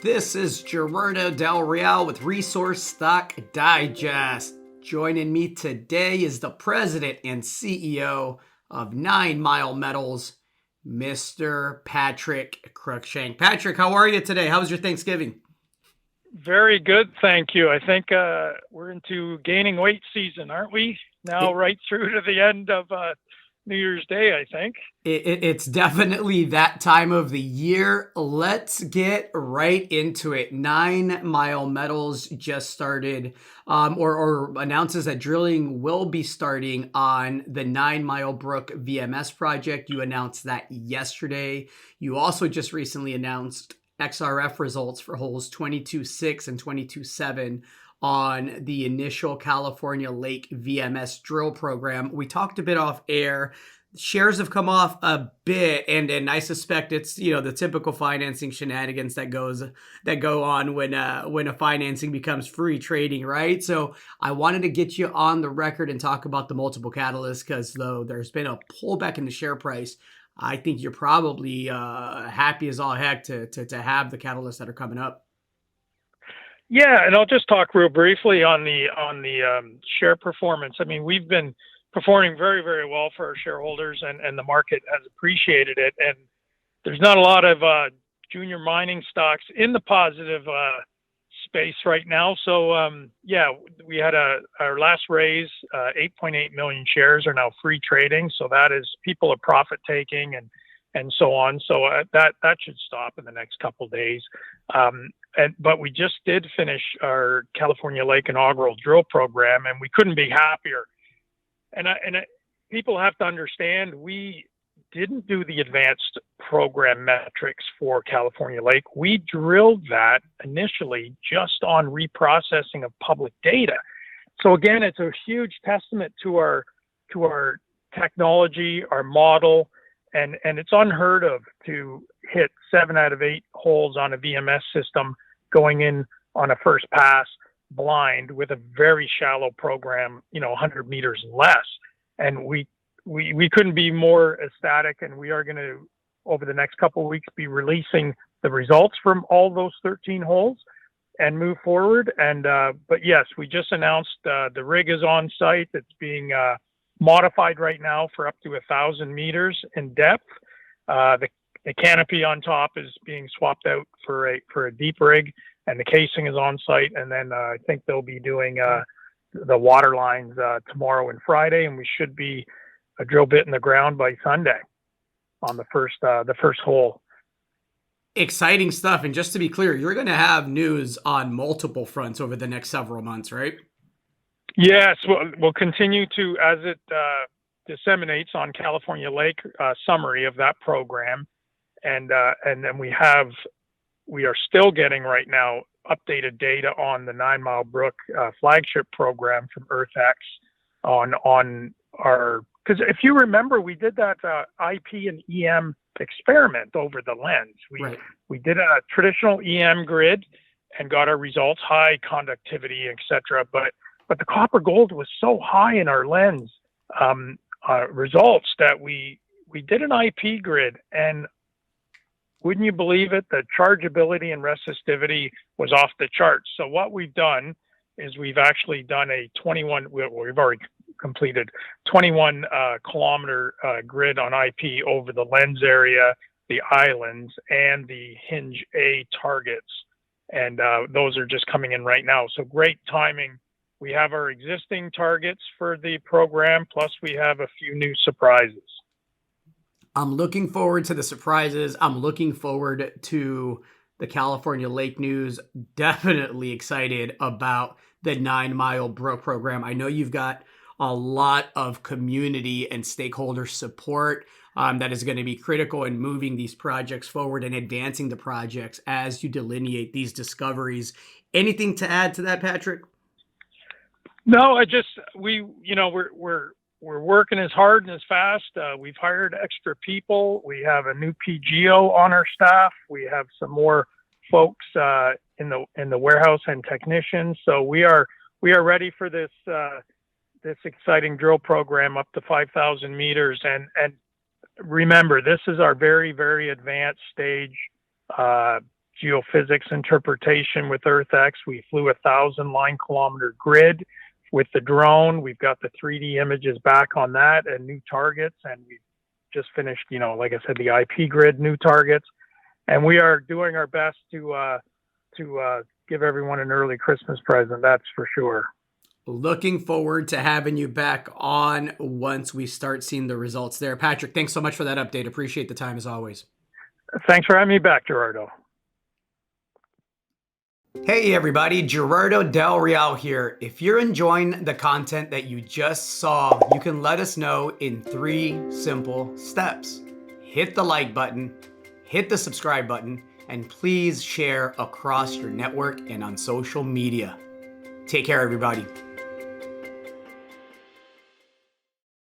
This is Gerardo Del Real with Resource Stock Digest. Joining me today is the president and CEO of 9 Mile Metals, Mr. Patrick Cruickshank. Patrick, how are you today? How was your Thanksgiving? Very good, thank you. I think we're into gaining weight season, aren't we? Now, right through to the end of New Year's Day, I think. It's definitely that time of the year. Let's get right into it. 9 Mile Metals just started or announces that drilling will be starting on the 9 Mile Brook VMS project. You announced that yesterday. You also just recently announced XRF results for holes 22-6 and 22-7 on the initial California Lake VMS drill program. We talked a bit off air. Shares have come off a bit, and I suspect it's the typical financing shenanigans that go on when a financing becomes free trading, right? So I wanted to get you on the record and talk about the multiple catalysts, because though there's been a pullback in the share price, I think you're probably happy as all heck to have the catalysts that are coming up. Yeah, and I'll just talk real briefly on the share performance. I mean, we've been performing very, very well for our shareholders, and the market has appreciated it. And there's not a lot of junior mining stocks in the positive space right now. So we had our last raise, 8.8 million shares are now free trading. So that is, people are profit taking and so on. So that should stop in the next couple of days. But we just did finish our California Lake inaugural drill program, and we couldn't be happier. And people have to understand, we didn't do the advanced program metrics for California Lake. We drilled that initially just on reprocessing of public data. So again, it's a huge testament to our technology, our model, and it's unheard of to hit 7 out of 8 holes on a VMS system going in on a first pass blind with a very shallow program, 100 meters and less. And we couldn't be more ecstatic, and we are going to, over the next couple of weeks, be releasing the results from all those 13 holes and move forward. And but yes, we just announced the rig is on site. It's being modified right now for up to 1,000 meters in depth. The canopy on top is being swapped out for a deep rig, and the casing is on site. And then I think they'll be doing the water lines tomorrow and Friday, and we should be a drill bit in the ground by Sunday on the first hole. Exciting stuff. And just to be clear, you're going to have news on multiple fronts over the next several months, right? Yes, we'll continue to, as it disseminates on California Lake, summary of that program, and then we are still getting right now updated data on the 9 Mile Brook flagship program from EarthX on our, because if you remember, we did that IP and EM experiment over the lens. We did a traditional EM grid and got our results, high conductivity, etc. But the copper gold was so high in our lens results that we did an IP grid, and wouldn't you believe it, the chargeability and resistivity was off the charts. So what we've done is we've actually done we've already completed 21 kilometer grid on IP over the lens area, the islands, and the hinge A targets. And those are just coming in right now. So great timing. We have our existing targets for the program, plus we have a few new surprises. I'm looking forward to the surprises. I'm looking forward to the California Lake news. Definitely excited about the 9 Mile Brook program. I know you've got a lot of community and stakeholder support that is going to be critical in moving these projects forward and advancing the projects as you delineate these discoveries. Anything to add to that, Patrick? No, we're working as hard and as fast. We've hired extra people. We have a new PGO on our staff. We have some more folks in the warehouse and technicians. So we are ready for this exciting drill program up to 5,000 meters. And remember, this is our very, very advanced stage geophysics interpretation with EarthX. We flew 1,000 line kilometer grid with the drone. We've got the 3D images back on that and new targets. And we've just finished, like I said, the IP grid, new targets. And we are doing our best to give everyone an early Christmas present. That's for sure. Looking forward to having you back on once we start seeing the results there. Patrick, thanks so much for that update. Appreciate the time as always. Thanks for having me back, Gerardo. Hey everybody, Gerardo Del Real here. If you're enjoying the content that you just saw, you can let us know in 3 simple steps. Hit the like button, hit the subscribe button, and please share across your network and on social media. Take care, everybody.